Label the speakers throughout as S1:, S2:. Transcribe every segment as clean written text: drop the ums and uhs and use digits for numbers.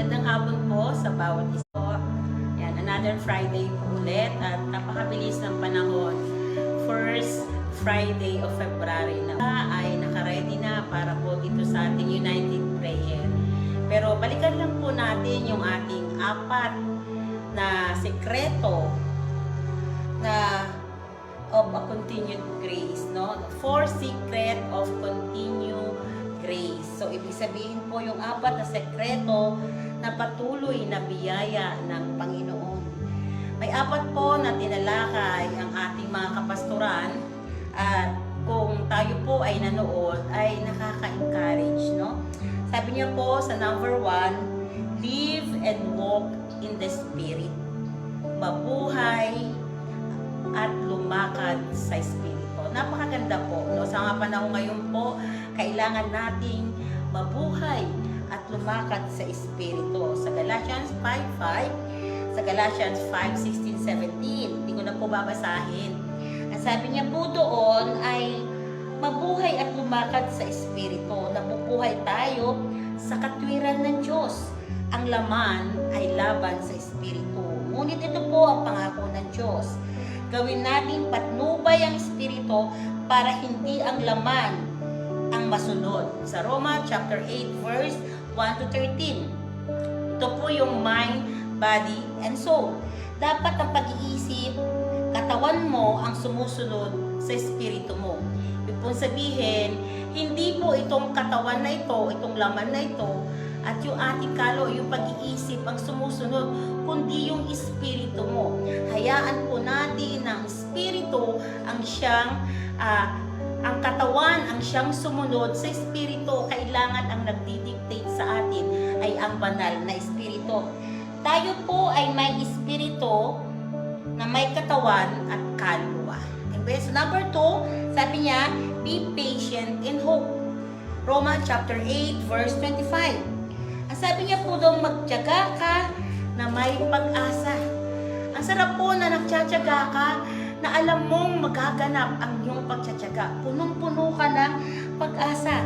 S1: Magandang hapon po sa bawat isa. Yan, another Friday po ulit at napakabilis ng panahon. First Friday of February na ay nakaready na para po dito sa ating United Prayer. Pero balikan lang po natin yung ating apat na sekreto na of a continued grace, no? 4 secret of continued grace. So, ibig sabihin po yung apat na sekreto na patuloy na biyaya ng Panginoon. May apat po na tinalakay ang ating mga kapastoran at kung tayo po ay nanood ay nakaka-encourage, no? Sabi niya po sa number 1, live and walk in the Spirit. Mabuhay at lumakad sa Espiritu. Napakaganda po. No? Sa mga panahon ngayon po, kailangan nating mabuhay at lumakad sa Espiritu. Sa Galatians 5:5, sa Galatians 5:16, 17. Hindi ko na po babasahin. Ang sabi niya po doon ay mabuhay at lumakad sa Espiritu. Nabubuhay tayo sa katwiran ng Diyos. Ang laman ay laban sa Espiritu. Ngunit ito po ang pangako ng Diyos. Gawin natin patnubay ang Espiritu para hindi ang laman ang masunod. Sa Roma chapter 8 verse 1 to 13. Ito po yung mind, body, and soul. Dapat ang pag-iisip, katawan mo ang sumusunod sa Espiritu mo. Ibig pong sabihin, hindi po itong katawan na ito, itong laman na ito, at yung ating kalo, yung pag-iisip ang sumusunod, kundi yung Espiritu mo. Hayaan po natin ng Espiritu ang siyang, ang katawan ang siyang sumunod sa Espiritu. Kailangan ang nagdidictate sa atin ay ang banal na Espiritu. Tayo po ay may Espiritu na may katawan at kaluluwa. Okay? So number 2, sabi niya, be patient in hope. Roma chapter 8 verse 25. Ang sabi niya po doon, magtiyaga ka na may pag-asa. Ang sarap po na nagtiyatyaga ka na alam mong magaganap ang iyong pagtiyatyaga. Punong-puno ka ng pag-asa.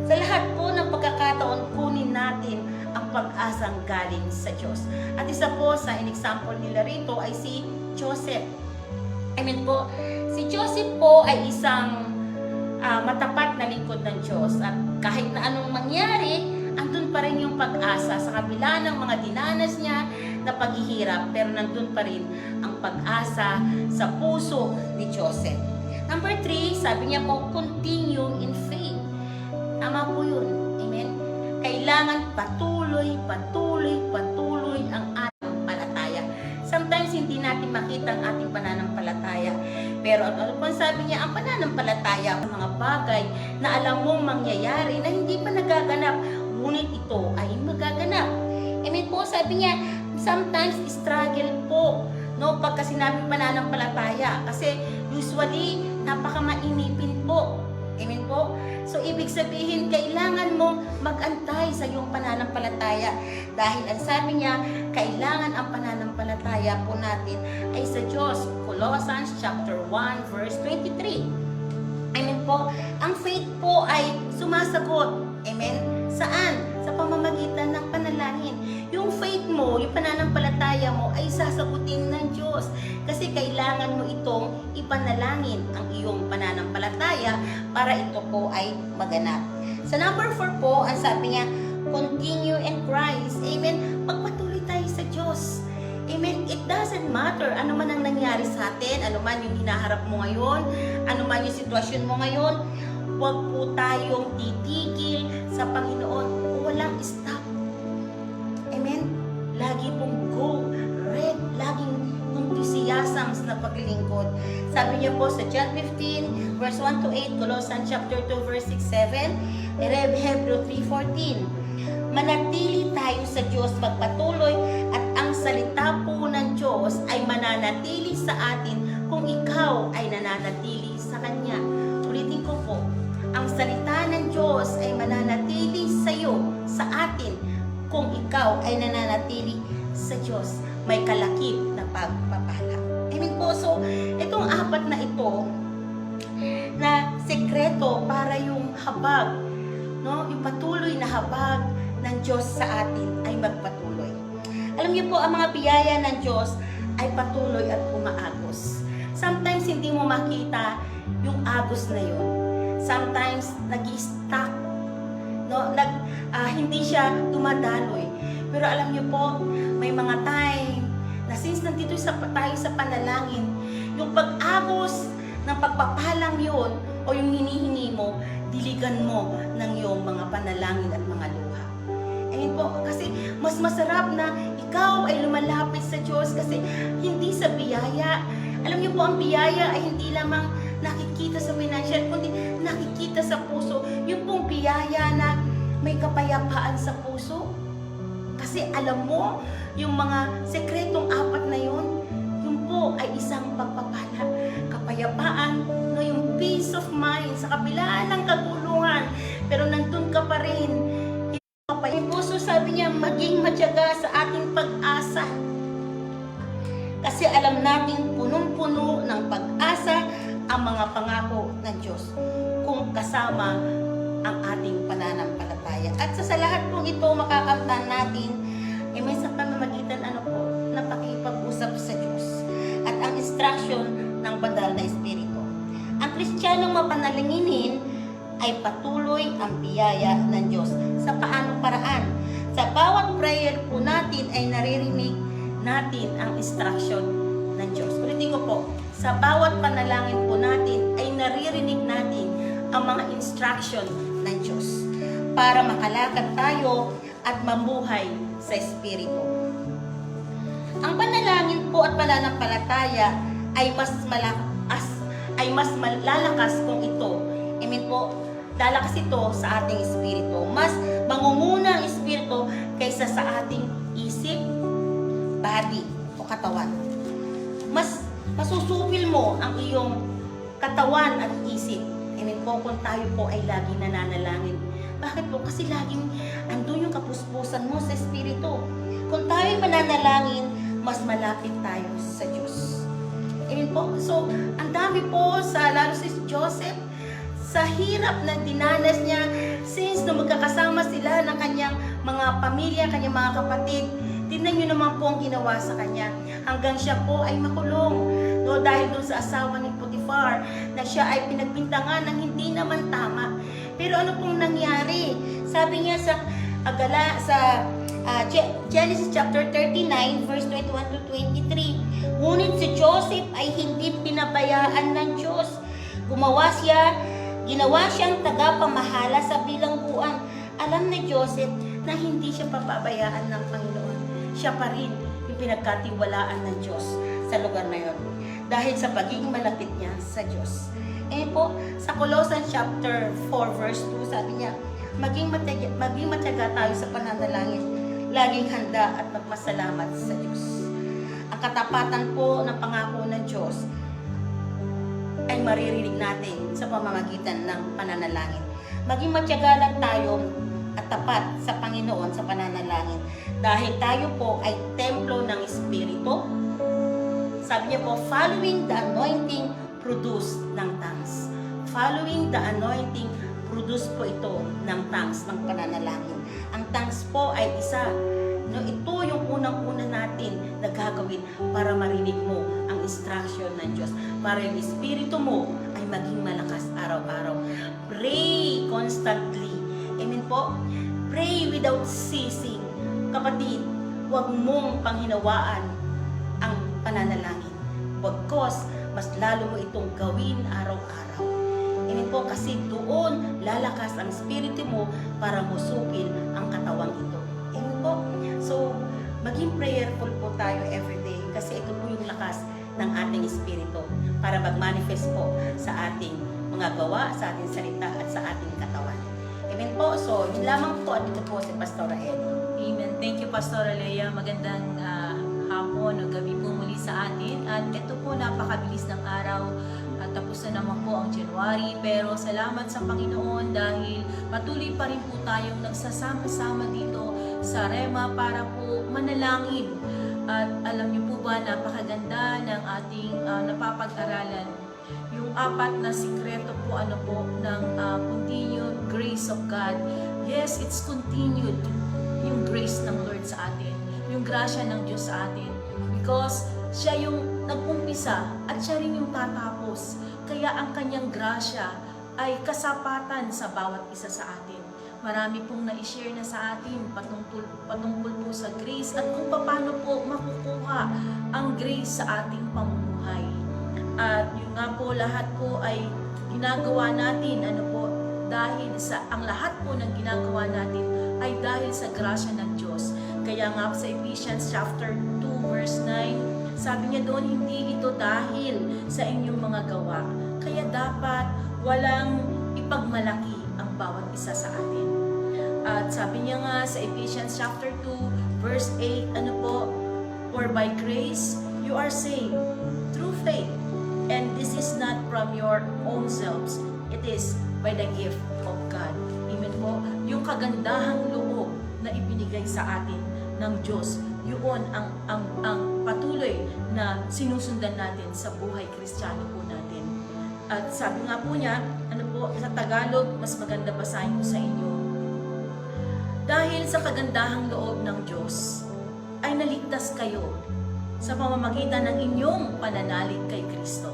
S1: Sa lahat po ng pagkakataon, kunin natin ang pag-asang galing sa Diyos. At isa po sa in-example nila rito ay si Joseph. Po, si Joseph po ay isang matapat na lingkod ng Diyos. At kahit na anong mangyari, andun pa rin yung pag-asa sa kabila ng mga dinanas niya na paghihirap, pero nandun pa rin ang pag-asa sa puso ni Joseph. Number 3, sabi niya po, continue in faith. Tama po yun. Amen? Kailangan patuloy ang ating palataya. Sometimes hindi natin makita ang ating pananampalataya. Pero ano po sabi niya, ang pananampalataya, ang mga bagay na alam mong mangyayari na hindi pa nagaganap, ngunit ito ay magaganap. Amen po, sabi niya, sometimes struggle po, no, pagka sinabing pananampalataya. Kasi usually, napakamainipin po. Amen po? So, ibig sabihin, kailangan mo mag-antay sa iyong pananampalataya. Dahil ang sabi niya, kailangan ang pananampalataya po natin ay sa Diyos. Colossians chapter 1 verse 23. Amen po? Ang faith po ay sumasagot. Amen? Saan? Sa pamamagitan ng panalangin. Yung faith mo, yung pananampalataya mo ay sasagutin ng Diyos. Kasi kailangan mo itong ipanalangin ang iyong pananampalataya para ito po ay maganap. Sa number 4 po, ang sabi niya, continue in Christ. Amen? Magpatuloy tayo sa Diyos. Amen? It doesn't matter ano man ang nangyari sa atin, ano man yung hinaharap mo ngayon, ano man yung sitwasyon mo ngayon, huwag po tayong titigil sa Panginoon. Walang stop. Amen? Lagi pong go, red, laging enthusiasm na paglilingkod. Sabi niya po sa John 15, verse 1 to 8, Colossians chapter 2, verse 6-7, Hebrew 3:14. Manatili tayo sa Diyos pagpatuloy at ang salita po ng Diyos ay mananatili sa atin kung ikaw ay nananatili sa Kanya. Ulitin ko po, ang salita ng Diyos ay mananatili sa iyo, sa atin, kung ikaw ay nananatili sa Diyos. May kalakip na pagpapala. Amen po. So, itong apat na ito, na sekreto para yung habag, no? Yung patuloy na habag
S2: ng Diyos sa atin ay magpatuloy. Alam niyo po, ang mga biyaya ng Diyos ay patuloy at umaagos. Sometimes hindi mo makita yung agos na yun. Sometimes nag-i-stuck, no? Hindi siya dumadaloy. Pero alam niyo po, may mga time na since nandito tayo sa panalangin, yung pag-agos ng pagpapalang yun o yung hinihingi mo, diligan mo ng iyong mga panalangin at mga luha. Ayun po, kasi mas masarap na ikaw ay lumalapit sa Diyos kasi hindi sa biyaya. Alam niyo po, ang biyaya ay hindi lamang nakikita sa financial, kundi nakikita sa puso. Yung pong biyaya na may kapayapaan sa puso. Kasi alam mo, yung mga sekretong apat na yun, yun po ay isang pagpapala. Kapayapaan, no, yung peace of mind sa kabila ng kaguluhan, pero nandun ka pa rin. Yung puso, sabi niya, maging matyaga sa ating pag-asa. Kasi alam natin punong-puno ng pag-asa ang mga pangako ng Diyos kung kasama ang ating pananampalataya. At sa lahat po ito makakamtan natin may sa pamamagitan na pakipag-usap sa Diyos at ang instruction ng banal na Espiritu. Ang Kristiyanong mapanalanginin ay patuloy ang biyaya ng Diyos. Sa paanong paraan? Sa bawat prayer po natin ay naririnig natin ang instruction ng Diyos. Ulitin ko po, sa bawat panalangin po natin ay naririnig natin ang mga instruction ng Diyos para makalakad tayo at mamuhay sa Espiritu. Ang panalangin po at pananampalataya ay mas malalakas kung ito. Amen po, lalakas ito sa ating Espiritu. Mas mangunguna ang Espiritu kaysa sa ating isip, body o katawan. Mas masusupil mo ang iyong katawan at isip. Amen po, kung tayo po ay laging nananalangin. Bakit po? Kasi laging andun yung kapuspusan mo sa Espiritu. Kung tayo ay mananalangin, mas malapit tayo sa Diyos. Amen po. So, ang dami po lalo si Joseph, sa hirap na dinanas niya, since na magkakasama sila ng kanyang mga pamilya, kanyang mga kapatid, tingnan nyo naman po ang ginawa sa kanya. Hanggang siya po ay makulong. No, dahil doon sa asawa ni Potiphar, na siya ay pinagbintangan ng hindi naman tama. Pero ano pong nangyari? Sabi niya sa Genesis chapter 39, verse 21 to 23, ngunit si Joseph ay hindi pinabayaan ng Diyos. Ginawa siyang tagapamahala sa bilangguan. Alam ni Joseph na hindi siya papabayaan ng Panginoon. Siya pa rin yung pinagkatiwalaan ng Diyos sa lugar na yun. Dahil sa pagiging malapit niya sa Diyos. Po, sa Colossians chapter 4 verse 2, sabi niya, maging matyaga tayo sa pananalangin, laging handa at magpasalamat sa Diyos. Ang katapatan po ng pangako ng Diyos ay maririnig natin sa pamamagitan ng pananalangin. Maging matyaga lang tayo at tapat sa Panginoon sa pananalangin. Dahil tayo po ay templo ng Espiritu. Sabi niya po, following the anointing produce ng tongues. Following the anointing, produce po ito ng tongues, ng pananalangin. Ang tongues po ay isa. No, ito yung unang-una natin na gagawin para marinig mo ang instruction ng Diyos. Para yung espiritu mo ay maging malakas araw-araw. Pray constantly. Amen po? Pray without ceasing. Kapatid, huwag mong panghinawaan ang pananalangin. Bagkos, mas lalo mo itong gawin araw-araw. Amen po, kasi doon lalakas ang espiritu mo para musupil ang katawang ito. Amen po. So, maging prayerful po tayo everyday kasi ito po yung lakas ng ating espiritu para mag-manifest po sa ating mga gawa, sa ating salita at sa ating katawan. Amen po. So, yun lamang po at ito po si Pastora Ellie.
S3: Amen. Thank you, Pastora Lea. Magandang hapon o gabi po muli sa atin. At ito po, napakabilis ng araw. At tapos na naman po ang January. Pero salamat sa Panginoon dahil patuloy pa rin po tayong nagsasama-sama dito sa Rema para po manalangin. At alam niyo po ba, napakaganda ng ating napapag-aralan. Yung 4 na sikreto po, ng continued grace of God. Yes, it's continued. yung grace ng Lord sa atin, yung grasya ng Diyos sa atin. Because siya yung nag-umpisa at siya rin yung tatapos. Kaya ang kanyang grasya ay kasapatan sa bawat isa sa atin. Marami pong na-share na sa atin patungkol po sa grace at kung paano po makukuha ang grace sa ating pamumuhay. At yung nga po, lahat po ay ginagawa natin, dahil sa, ang lahat po ng ginagawa natin ay dahil sa grasya ng Diyos. Kaya nga sa Ephesians chapter 2 verse 9, sabi niya doon, hindi ito dahil sa inyong mga gawa. Kaya dapat walang ipagmalaki ang bawat isa sa atin. At sabi niya nga sa Ephesians chapter 2 verse 8, for by grace you are saved through faith, and this is not from your own selves, it is by the gift of God. Amen po. Yung kagandahang loob na ibinigay sa atin ng Diyos, yun ang patuloy na sinusundan natin sa buhay Kristiyano po natin. At sabi nga po niya, sa Tagalog, mas maganda basahin ko sa inyo. Dahil sa kagandahang loob ng Diyos, ay naligtas kayo sa pamamagitan ng inyong pananalig kay Kristo.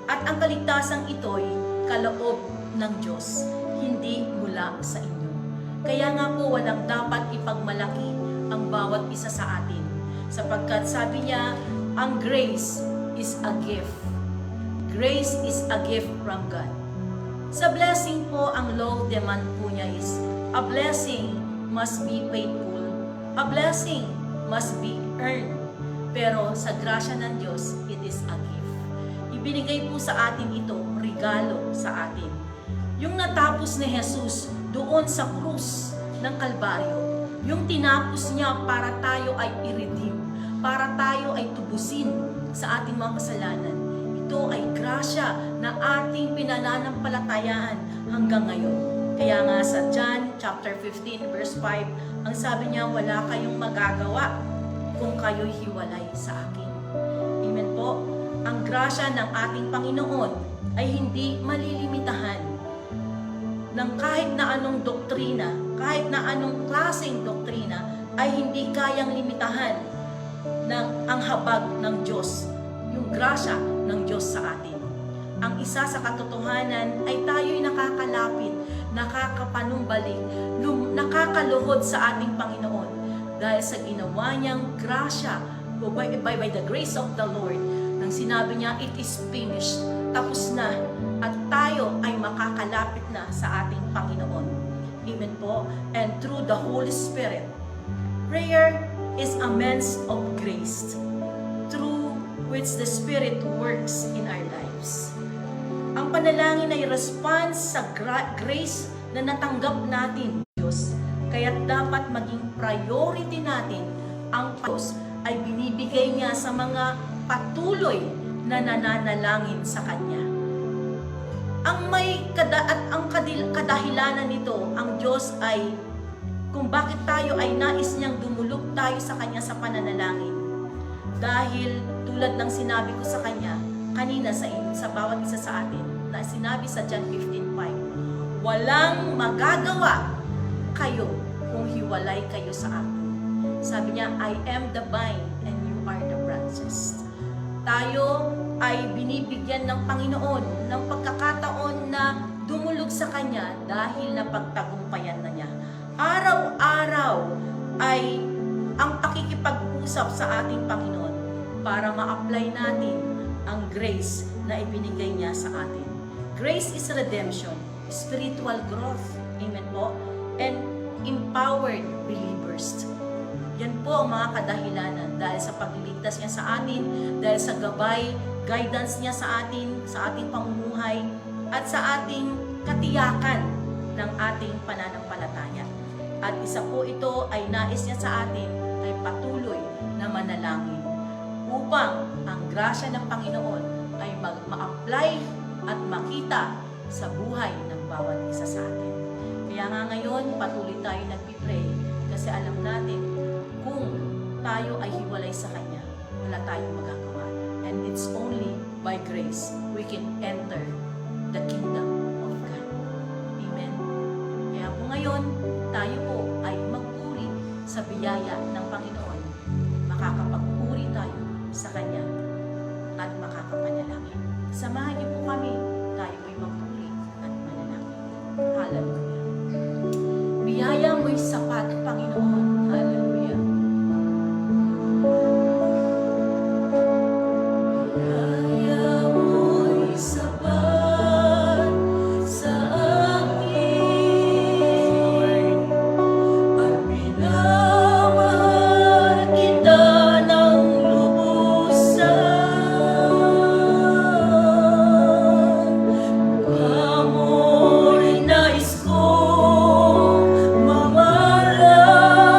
S3: At ang kaligtasang ito'y kaloob ng Diyos, hindi mula sa inyo. Kaya nga po walang dapat ipagmalaki ang bawat isa sa atin. Sapagkat sabi niya, ang grace is a gift. Grace is a gift from God. Sa blessing po, ang law demand po niya is, a blessing must be faithful. A blessing must be earned. Pero sa grasya ng Diyos, it is a gift. Ibinigay po sa atin ito, regalo sa atin. Yung natapos ni Jesus doon sa krus ng Kalbaryo, yung tinapos niya para tayo ay i-redeem, para tayo ay tubusin sa ating mga kasalanan. Ito ay grasya na ating pinananampalatayaan hanggang ngayon. Kaya nga sa John chapter 15 verse 5, ang sabi niya, wala kayong magagawa kung kayo'y hiwalay sa akin. Amen po. Ang grasya ng ating Panginoon ay hindi malilimitahan ng kahit na anong doktrina, kahit na anong klaseng doktrina, ay hindi kayang limitahan ng ang habag ng Diyos, yung grasya ng Diyos sa atin. Ang isa sa katotohanan ay tayo'y nakakalapit, nakakapanumbalik, nakakaluhod sa ating Panginoon dahil sa ginawa niyang grasya, by the grace of the Lord, nang sinabi niya, it is finished, tapos na, at tayo ay makakalapit na sa ating Panginoon. Amen po. And through the Holy Spirit, prayer is a means of grace through which the Spirit works in our lives. Ang panalangin ay response sa grace na natanggap natin Diyos. Kaya dapat maging priority natin ang Diyos ay binibigay niya sa mga patuloy na nananalangin sa Kanya. Ang kadahilanan nito, ang Diyos ay kung bakit tayo ay nais niyang dumulog tayo sa Kanya sa pananalangin. Dahil tulad ng sinabi ko sa Kanya kanina sa bawat isa sa atin, na sinabi sa John 15:5, walang magagawa kayo kung hiwalay kayo sa akin. Sabi niya, I am the vine and you are the branches. Tayo ay binibigyan ng Panginoon ng pagkakataon na dumulog sa Kanya dahil napagtagumpayan na niya. Araw-araw ay ang pakikipag-usap sa ating Panginoon para ma-apply natin ang grace na ibinigay niya sa atin. Grace is redemption, spiritual growth, amen po, and empowered believers. Yan po ang mga kadahilanan dahil sa pagliligtas niya sa atin, dahil sa gabay, guidance niya sa atin, sa ating pamumuhay, at sa ating katiyakan ng ating pananampalataya. At isa po ito ay nais niya sa atin ay patuloy na manalangin upang ang grasya ng Panginoon ay ma-apply at makita sa buhay ng bawat isa sa atin. Kaya nga ngayon, patuloy tayo nagpipray kasi alam natin kung tayo ay hiwalay sa Kanya, wala tayong magagawa. And it's only by grace we can enter the kingdom of God. Amen. Kaya po ngayon, tayo po ay magpuri sa biyaya ng Panginoon, makakapagpuri tayo sa Kanya at makakapanalangin. Samahan niyo po kami, tayo po'y magpuri at manalangin. Hallelujah. Biyaya mo'y sapat, Panginoon. Hallelujah. Biyaya mo'y sapat sa akin at minamahal kita ng lubusan. Amo'y nais kong mamarami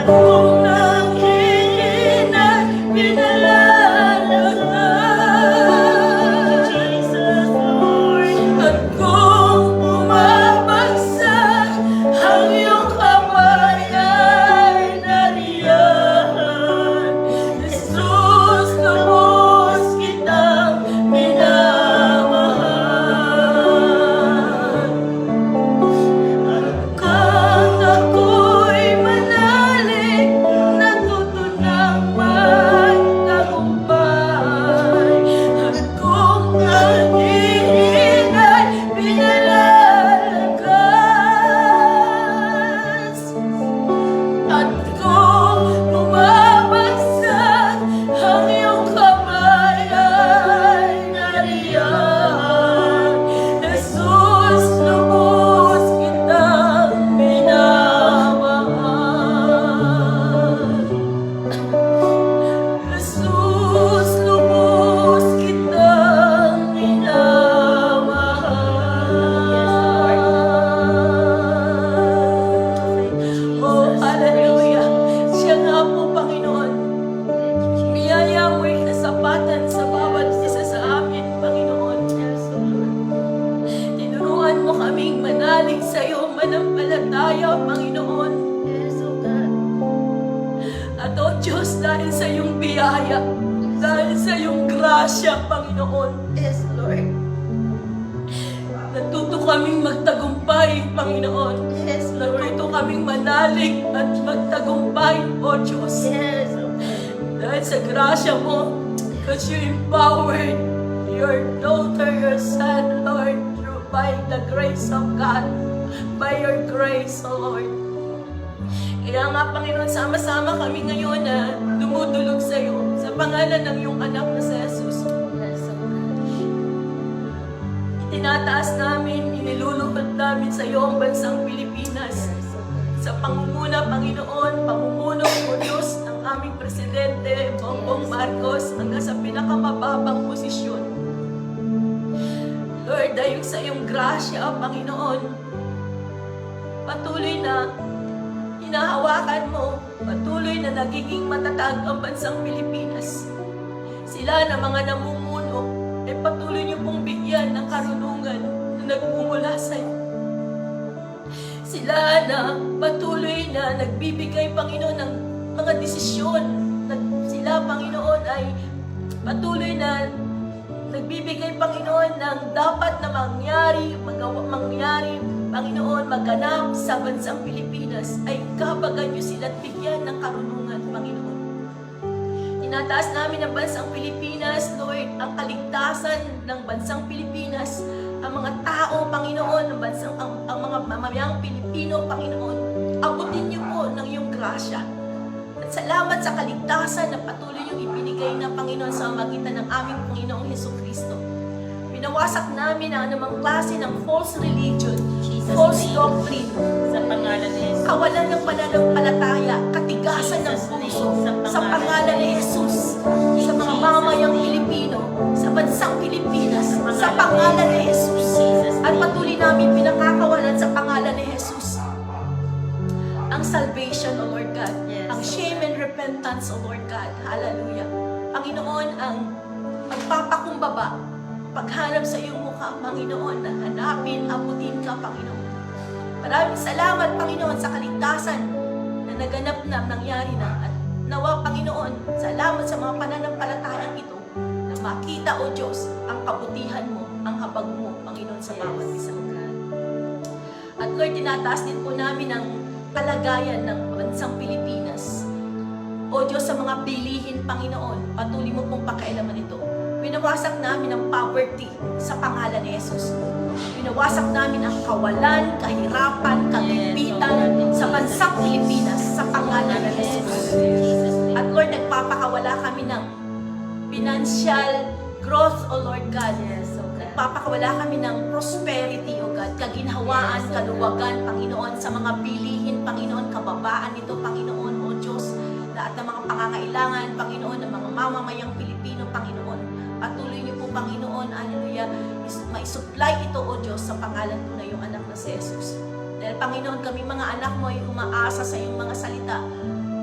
S3: kung nanghihinay, pinalalagay.
S1: Jesus, Lord.
S3: At kung bumabagsak ang iyong kamay ay nariyan, Jesus, lubos kitang minamahal. Kang ako'y manalig, natutunang magtagumpay. At kung nanghihinay, pinalalagas. At kung bumabagsak ang iyong kamay ay nariyan, Jesus, lubos kitang minamahal. Jesus, lubos kitang minamahal. Oh, hallelujah. Siya nga po, Panginoon. Biyaya mo'y kasapatan sa bawat isa sa amin, Panginoon. Tinuruan mo kaming manalig sa iyo, manampalataya, Panginoon.
S2: Yes, oh God.
S3: At o Diyos, dahil sa iyong biyaya, dahil sa iyong grasya, Panginoon,
S2: Yes, Lord.
S3: natuto kaming magtagumpay, Panginoon.
S2: Yes, Lord.
S3: Natuto kaming manalig at magtagumpay, O Diyos.
S2: Yes, oh God.
S3: Dahil sa grasya mo, because you empowered your daughter, your son, Lord, through by the grace of God, by your grace, O Lord. Kaya nga, Panginoon, sama-sama kami ngayon na dumudulog sa iyo sa pangalan ng iyong anak na si Jesus.
S2: Yes, oh God.
S3: Tinataas namin, inilulubad namin sa iyo ang bansang Pilipinas.
S2: Yes, oh God.
S3: Sa pangunguna, Panginoon, pamumuno o Diyos ng aming Presidente, Bongbong Marcos, hanggang sa pinakamababang posisyon. Lord, dahil sa iyong grasya, Panginoon, patuloy na hinahawakan mo, patuloy na nagiging matatag ang bansang Pilipinas. Sila na mga namumuno, ay patuloy niyo pong bigyan ng karunungan na nagmumula sa iyo. Sila na patuloy na nagbibigay, Panginoon, ng mga desisyon. Sila, Panginoon, ay patuloy na nagbibigay, Panginoon, ng dapat na mangyari, Panginoon, maganap sa bansang Pilipinas, ay kabagan niyo sila at bigyan ng karunungan, Panginoon. Tinataas namin ang bansang Pilipinas, Lord, ang kaligtasan ng bansang Pilipinas, ang mga tao, Panginoon, ang mga mamamayang Pilipino, Panginoon, abutin niyo po ng iyong grasya. At salamat sa kaligtasan na patuloy niyong ibinigay na, Panginoon, sa magitan ng aming Panginoong Hesukristo. Pinawasak namin ang anumang klase ng false religion,
S1: Jesus'
S3: false
S1: name.
S3: doctrine,
S1: Sa pangalan ni Jesus.
S3: kawalan ng pananampalataya, katigasan ng puso, sa pangalan ni Jesus, sa mga mamayang Pilipino, sa bansang Pilipinas, sa pangalan ni Jesus. At patuloy namin pinakakawalan sa pangalan ni Jesus ang salvation, O Lord God,
S1: Yes.
S3: ang shame and repentance, O Lord God. Hallelujah. Panginoon, ang pagpapakumbaba, paghanap sa iyong mukha, Panginoon, na hanapin, abutin ka, Panginoon. Maraming salamat, Panginoon, sa kaligtasan na naganap na, nangyari na. At nawa, Panginoon, salamat sa mga pananampalatayang ito na makita, O Diyos, ang kabutihan mo, ang habag mo, Panginoon, sa bawat isa. At Lord, tinataas din po namin ang kalagayan ng bansang Pilipinas. O Diyos, sa mga bilihin, Panginoon, patuloy mo pong pakialaman ito. Pinawasak namin ang poverty sa pangalan ni Jesus. Pinawasak namin ang kawalan, kahirapan, kagigpitan sa bansang Pilipinas sa pangalan ni Jesus. At Lord, nagpapakawala kami ng financial growth, O Lord God. Nagpapakawala kami ng prosperity, O God, kaginhawaan, kaluwagan, Panginoon, sa mga bilihin, Panginoon, kababaan nito, Panginoon, O Diyos, lahat ng mga pangangailangan, Panginoon, ng mga mamamayang Pilipino, Panginoon. Patuloy niyo po, Panginoon, hallelujah, maisupply ito, O Diyos, sa pangalan po na iyong anak na si Jesus. Dahil, Panginoon, kami mga anak mo ay umaasa sa iyong mga salita.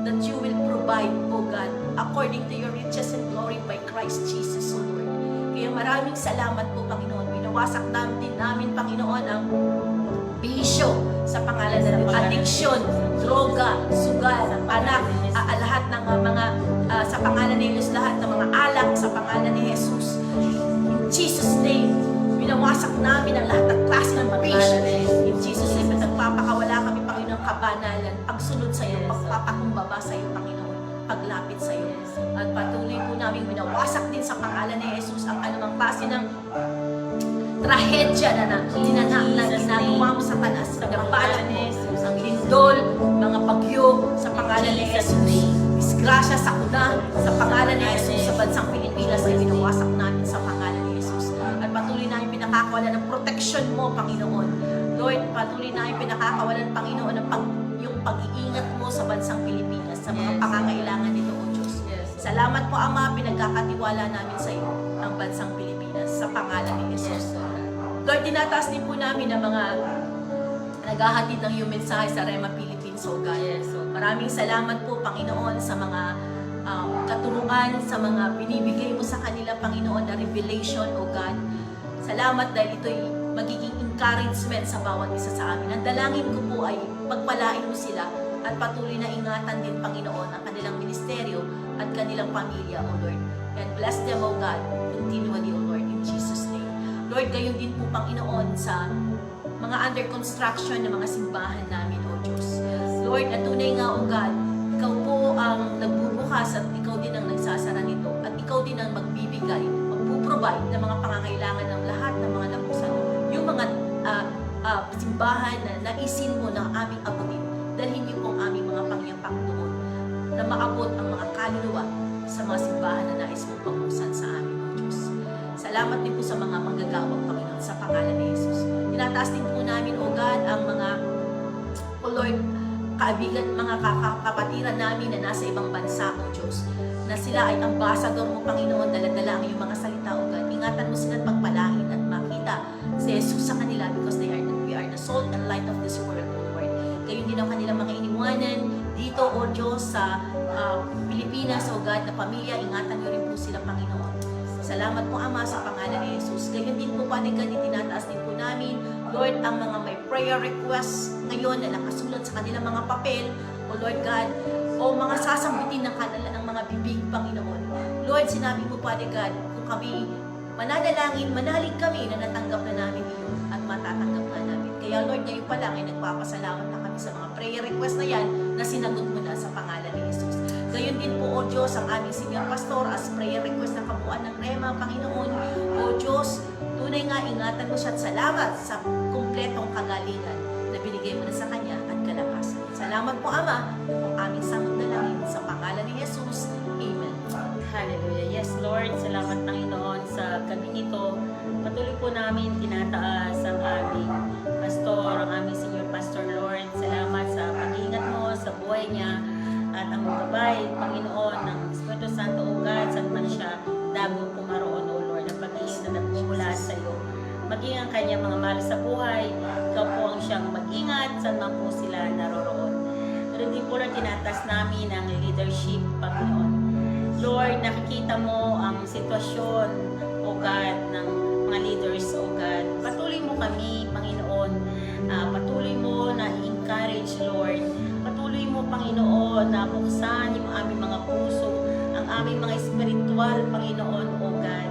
S3: that you will provide, O God, according to your riches and glory by Christ Jesus, O Lord. Kaya maraming salamat po, Panginoon. Binawasak din namin, Panginoon, ang bisyo sa pangalan ng addiction, droga, sugal, panak, lahat ng mga sa pangalan ni Jesus, lahat ng mga alak sa pangalan ni Jesus. In Jesus' name, binawasak namin ang lahat ng klase ng bisyo. In Jesus' name, at nagpapakawala kami, Panginoon, kabanalan, pagsunod sa iyo, pagpapakumbaba sa iyo, Panginoon, paglapit sa iyo. At patuloy po namin binawasak din sa pangalan ni Jesus ang anumang klase ng trahedya na ginagawa mo sa tanas, sa gampalan ni Jesus, ang lindol, mga bagyo sa pangalan ni Jesus, disgrasya sa kuna, sa pangalan ni Jesus, sa bansang Pilipinas ay binawasak namin sa pangalan ni Jesus. At patuloy namin pinakakawalan ng protection mo, Panginoon. Lord, patuloy namin pinakakawalan, Panginoon, ng yung pag-iingat mo sa bansang Pilipinas, sa mga pangangailangan nito, O Diyos. Salamat po, Ama, pinagkakatiwala namin sa iyo ang bansang Pilipinas sa pangalan ni Jesus. Lord, tinataas din po namin ang mga naghahatid ng iyong mensahe sa Rema Philippines, O God. Maraming salamat po, Panginoon, sa mga katuruan, sa mga binibigay mo sa kanila, Panginoon, na revelation, O God. Salamat dahil ito'y magiging encouragement sa bawat isa sa amin. Ang dalangin ko po ay pagpalain mo sila at patuloy na ingatan din, Panginoon, ang kanilang ministeryo at kanilang pamilya, O Lord. And bless them, O God, continually, O Lord, in Jesus' name. Lord, gayon din po, Panginoon, sa mga under construction na mga simbahan namin, O Diyos. Lord, at tunay nga, O God, ikaw po ang nagbubukas at ikaw din ang nagsasara nito at ikaw din ang magbibigay, magpuprovide ng mga pangangailangan ng lahat ng mga lapusan. Yung mga simbahan na naisin mo na aming abutin, dalhin niyo po ang aming mga pangyapak doon na maabot ang mga kaluluwa sa mga simbahan na nais mo pangusan sa amin, O Diyos. Salamat din po sa mga manggagawang, Panginoon, sa pangalan ni Jesus. Tinataas din po namin, O God, ang mga, O Lord, kaibigan, mga kapatiran namin na nasa ibang bansa, O Diyos, na sila ay ambassador mo, Panginoon, dala-dala ang iyong mga salita, O God. Ingatan mo sila at pagpalain at makita si Jesus sa kanila because we are the salt and light of this world, O Lord. Gayon din ang kanilang mga iniwanan dito, O Diyos, sa Pilipinas, O God, na pamilya. Ingatan niyo rin po sila, Panginoon. Salamat po, Ama, sa pangalan ni Jesus. Gayon din po, Panigan, itinataas din po namin, Lord, ang mga may prayer requests ngayon na nakasulat sa kanilang mga papel, O Lord God, o mga sasambitin ng kanila ng mga bibig, Panginoon. Lord, sinabi mo, Father God, kung kami mananalangin, manalig kami na natanggap na namin iyo at matatanggap na namin. Kaya Lord, ngayon pa lang ay nagpapasalamat na kami sa mga prayer request na yan na sinagot mo na sa pangalan ni Jesus. Gayon din po, O Diyos, ang aming senior pastor as prayer request na kabuuan ng Rema, Panginoon. O Diyos, tunay nga ingatan mo siya at salamat sa kumpletong kagalingan na binigay mo na sa kanya at kalakasan. Salamat po, Ama, kung aming samot na langin sa pangalan ni Jesus. Amen.
S1: Hallelujah. Yes, Lord. Salamat, Panginoon, sa gabi nito. Patuloy po namin tinataas ang aming pastor, ang aming senior pastor, Lord. Salamat sa pag-iingat mo sa buhay niya at ang gabay, Panginoon, ng Espiritu Santo, O God, saan man siya dago pumaroon, O Lord, ang pag-iingat na nagmumula sa iyo. Maging ang kanyang mga mahal sa buhay, ikaw po ang siyang mag-ingat saan man po sila naroroon. Pero din po lang tinatas namin ang leadership, Panginoon. Lord, nakikita mo ang sitwasyon, O God, ng mga leaders, O God. Patuloy mo kami, Panginoon. Patuloy mo na encourage, Lord. Patuloy mo, Panginoon, na buksan yung aming mga puso, ang aming mga spiritual, Panginoon, O God.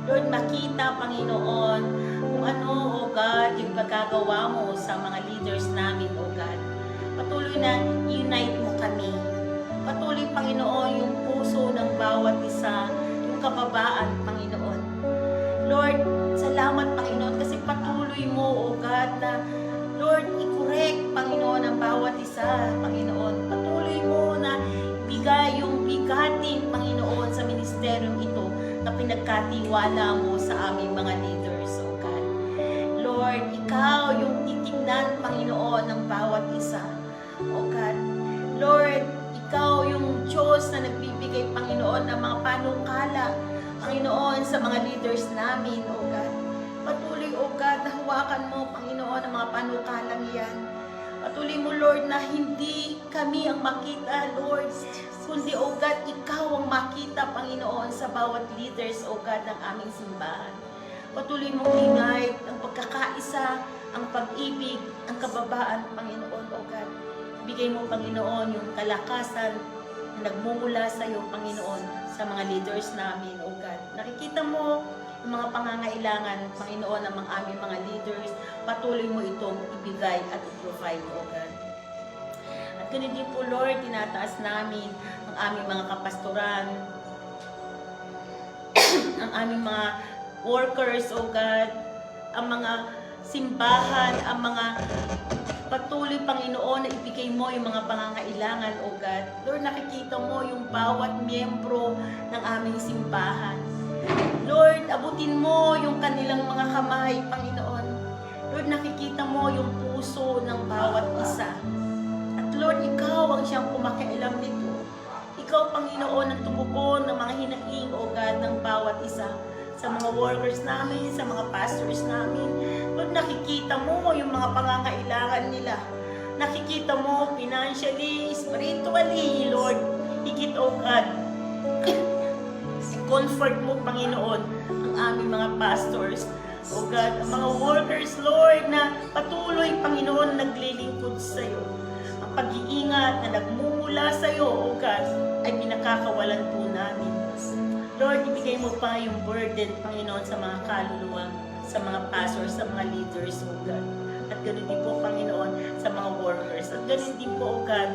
S1: Lord, makita, Panginoon, kung ano, O God, yung pagkagawa mo sa mga leaders namin, O God. Patuloy na unite mo kami. Patuloy, Panginoon, yung puso ng bawat isa, yung kababaan, Panginoon. Lord, salamat, Panginoon, kasi patuloy mo, O God, na Lord, i-correct, Panginoon, ang bawat isa, Panginoon. Patuloy mo na bigay yung bigatin, Panginoon, sa ministeryong ito na pinagkatiwala mo sa aming mga leaders, O God. Lord, ikaw yung titignan, Panginoon, ng bawat isa, O God. Lord, ikaw yung Diyos na nagbibigay, Panginoon, ng mga panukala, Panginoon, sa mga leaders namin, O God. Patuloy, O God, na hawakan mo, Panginoon, ang mga panukalang yan.
S2: Patuloy mo, Lord, na hindi kami ang makita, Lord, kundi, O God, Ikaw ang makita, Panginoon, sa bawat leaders, O God, ng aming simbahan. Patuloy mong unite ang pagkakaisa, ang pag-ibig, ang kababaan, Panginoon, O God. Bigay mo, Panginoon, yung kalakasan na nagmumula sa iyo, Panginoon, sa mga leaders namin, O God. Nakikita mo yung mga pangangailangan, Panginoon, ng mga aming mga leaders. Patuloy mo itong ibigay at i-provide, O God. At ganun din po, Lord, tinataas namin ang aming mga kapastoran, ang aming mga workers, O God, ang mga simbahan, ang mga patuloy, Panginoon, na ibigay mo yung mga pangangailangan, O God. Lord, nakikita mo yung bawat miyembro ng aming simbahan. Lord, abutin mo yung kanilang mga kamay, Panginoon. Lord, nakikita mo yung puso ng bawat isa. At Lord, Ikaw ang siyang kumakialam nito. Ikaw, Panginoon, ang tumugon ng mga hinaing, O God, ng bawat isa. Sa mga workers namin, sa mga pastors namin. Lord, nakikita mo yung mga pangangailangan nila. Nakikita mo financially, spiritually, Lord. Higit, O God. Comfort mo, Panginoon, ang aming mga pastors. O God, ang mga workers, Lord, na patuloy, Panginoon, naglilingkod sa iyo. Ang pag-iingat na nagmumula sa iyo, O God, ay pinakakawalan po namin. Lord, ibigay mo pa yung burden, Panginoon, sa mga kaluluwa, sa mga pastors, sa mga leaders, O God. At ganoon din po, Panginoon, sa mga workers. At ganoon din po, O God,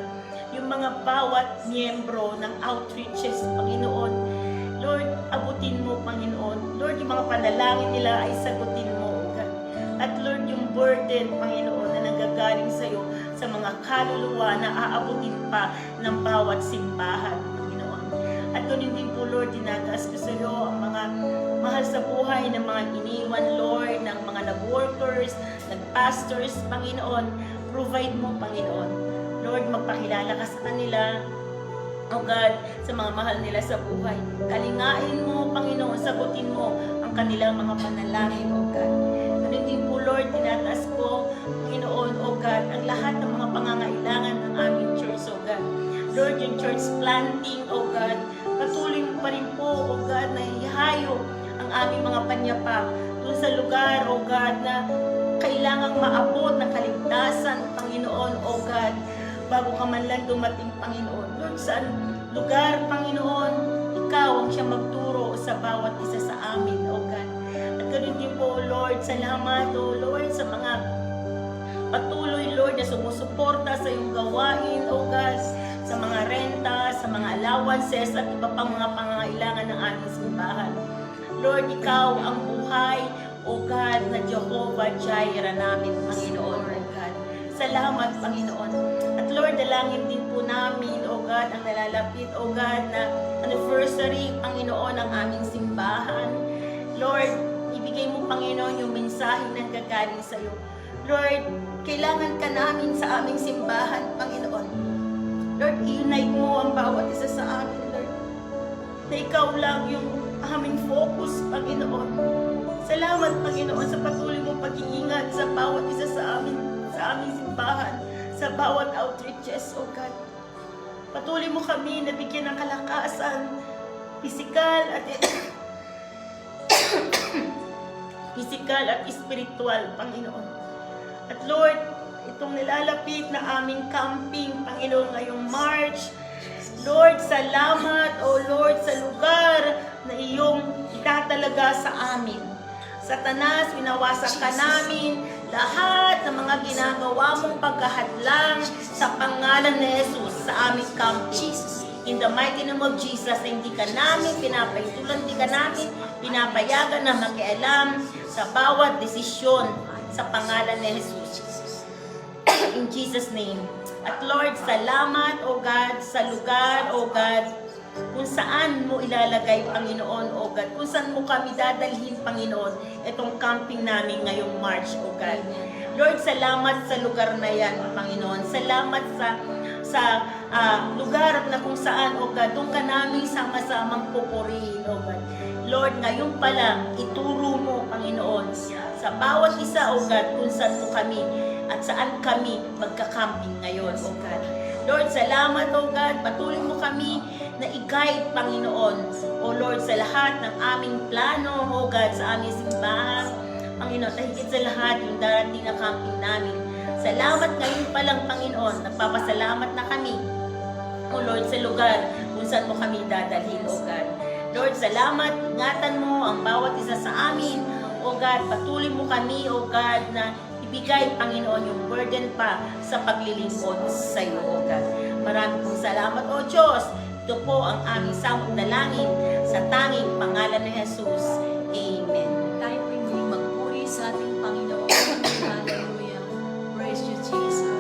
S2: yung mga bawat miyembro ng outreaches, Panginoon. Lord, abutin mo, Panginoon. Lord, yung mga panalangin nila ay sagutin mo, O God. At Lord, yung burden, Panginoon, na nanggagaling sa iyo, sa mga kaluluwa na aabutin pa ng bawat simbahan, Panginoon. At ganoon din po, Lord, dinataas ko sa iyo ang mga mahal sa buhay ng mga iniwan, Lord, ng mga nag-workers, nag-pastors, Panginoon. Provide mo, Panginoon. Lord, magpakilala ka sa kanila, O God, sa mga mahal nila sa buhay. Kalingain mo, Panginoon, sagutin mo ang kanilang mga panalangin, O God. Ganun din po, Lord, tinataas ko, Panginoon, O God, ang lahat ng mga pangangailangan ng aming church, O God. Lord, yung church planting, O God, patuloy mo pa rin po, O God, na ihayo ang aming mga panyapak doon sa lugar, O God, na kailangang maabot ng kaligtasan, Panginoon, O God, bago ka man lang dumating, Panginoon. Lord, saan lugar, Panginoon, Ikaw ang siyang magturo sa bawat isa sa amin, O God. At ganoon din po, Lord, salamat, O Lord, sa mga patuloy, Lord, na sumusuporta sa iyong gawain, O God, sa mga renta, sa mga allowances, at iba pang mga pangangailangan ng aming simbahan. Lord, Ikaw ang buhay, O God, na Jehovah Jireh namin, Panginoon, O God. Salamat, Panginoon. At Lord, dalangin din po namin, O God, ang nalalapit, O God, na anniversary, Panginoon, ng aming simbahan. Lord, ibigay mo, Panginoon, yung mensaheng nanggagaling sa iyo. Lord, kailangan ka namin sa aming simbahan, Panginoon. Lord, i-unite mo ang bawat isa sa amin, Lord. Na Ikaw lang yung aming focus, Panginoon. Salamat, Panginoon, sa patuloy mong pag-iingat sa bawat isa sa aming simbahan, sa bawat outreaches, O God. Patuloy mo kami na bigyan ng kalakasan, pisikal at pisikal at spiritual, Panginoon. At Lord, itong nilalapit na aming camping, Panginoon, ngayong March, Lord, salamat, O Lord, sa lugar na iyong itatalaga sa amin. Satanas, winawasak ka namin lahat ng mga ginagawa mong pagkahadlang sa pangalan ni Jesus sa aming camping. In the mighty name of Jesus, na hindi ka namin pinapaitulan, hindi ka namin pinapayagan na makialam sa bawat desisyon sa pangalan ni Jesus. In Jesus' name. At Lord, salamat, O God, sa lugar, O God, kung saan mo ilalagay, Panginoon, O God, kung saan mo kami dadalhin, Panginoon, itong camping namin ngayong March, O God. Lord, salamat sa lugar na yan, Panginoon. Salamat sa lugar na kung saan, O God, doon ka namin sama-samang pupurihin, O God. Lord, ngayon pa lang, ituro mo, Panginoon, sa bawat isa, O God, kung saan mo kami at saan kami magka-camping ngayon, O God. Lord, salamat, O God. Patuloy mo kami na i-guide, Panginoon. O Lord, sa lahat ng aming plano, O God, sa aming simbahan. Panginoon, higit sa lahat yung darating na camping namin. Salamat ngayon pa lang, Panginoon. Nagpapasalamat na kami, O Lord, sa lugar kung saan mo kami dadalhin, O God. Lord, salamat. Ingatan mo ang bawat isa sa amin, O God. Patuloy mo kami, O God, na ibigay, Panginoon, yung burden pa sa paglilingkod sa iyo, O God. Maraming pong salamat, O Diyos. Ito po ang aming samot dalangin sa tanging pangalan ni Jesus. Amen.
S3: Tayo po'y muling magpuri sa ating Panginoon. Hallelujah. Praise you, Jesus.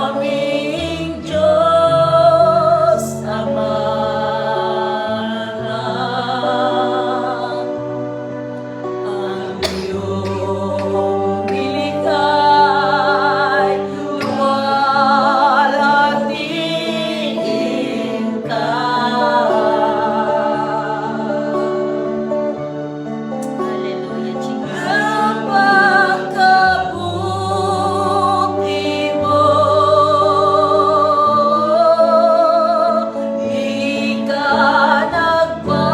S2: Aming Diyos Ama, ang iyong nilikay, luwalhatiin ka.
S1: Hallelujah, Jesus.
S2: Ang pagkabuti mo, di ka nagbabago.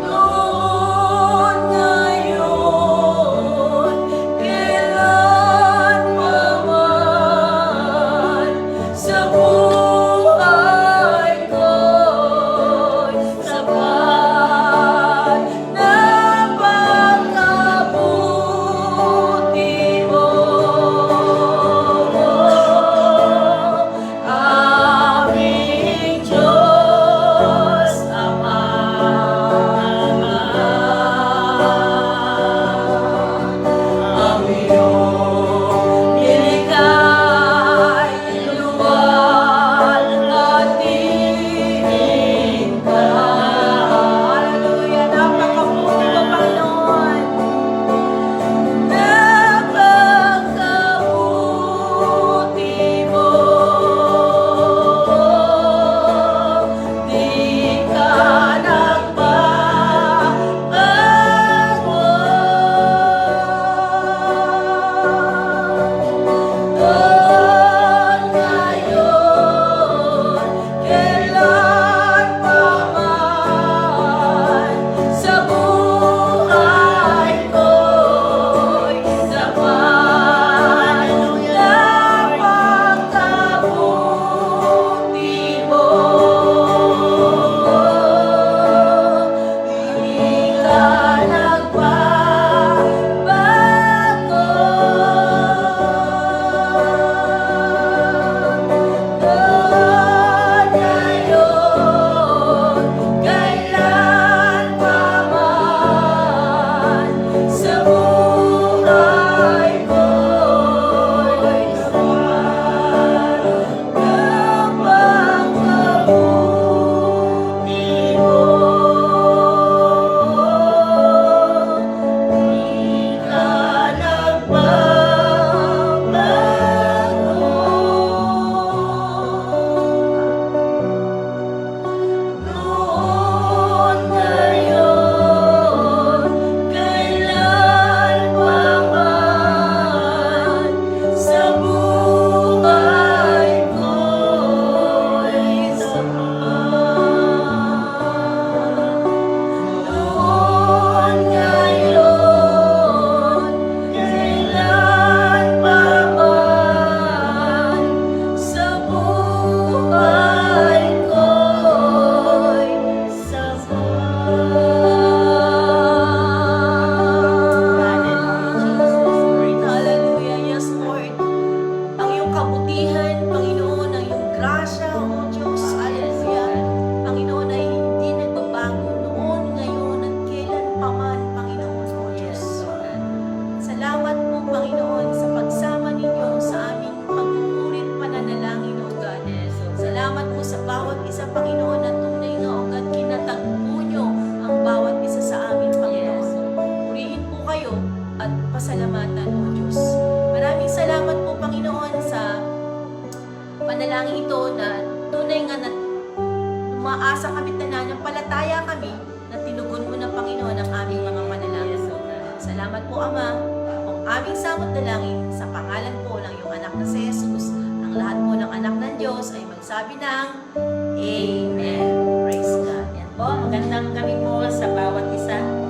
S2: Noon, ngayon, kailanman, sa buhay ko'y sapat na pagkabuti mo. Aming Diyos Ama, ang iyong nilikay, luwalhatiin ka.
S3: Hallelujah. Napakabuti mo, Panginoon.
S2: Napakabuti mo, di ka nagbabago. Noon, ngayon, kailanman, sa buhay ko'y sapat na pagkabuti mo. Di ka nagbabago. Noon, ngayon, kailanman, sa buhay ko'y sapat na pagkabuti mo. Di ka nagbabago. Noon, ngayon, kailanman, sa buhay ko'y sapat. Noon, ngayon, kailanman, sa buhay ko'y sapat.
S3: Hallelujah. Yes, Lord. Ang iyong kabutihan, Panginoon, ang iyong grasya, O Diyos. Hallelujah. Panginoon ay hindi nagbabago noon, ngayon, at kailan pa man, Panginoon, O Diyos. Salamat po, Panginoon, sa pagsama ninyo sa aming pagpupurit pananalangin, O God. Salamat po sa bawat isa, Panginoon, na tunay nga, O God, kinatagpo nyo ang bawat isa sa amin, Panginoon. Purihin po kayo at pasalamatan, O Diyos. Maraming panalangin ito na tunay nga na umaasa kami nananampalataya kami na tinugon mo ng Panginoon ang aming mga panalangin. Salamat po, Ama, kung aming samot dalangin sa pangalan po ng iyong anak na si Jesus. Ang lahat po ng anak ng Diyos ay magsabi ng Amen. Praise God.
S1: Yan po, magandang gabi po sa bawat isa.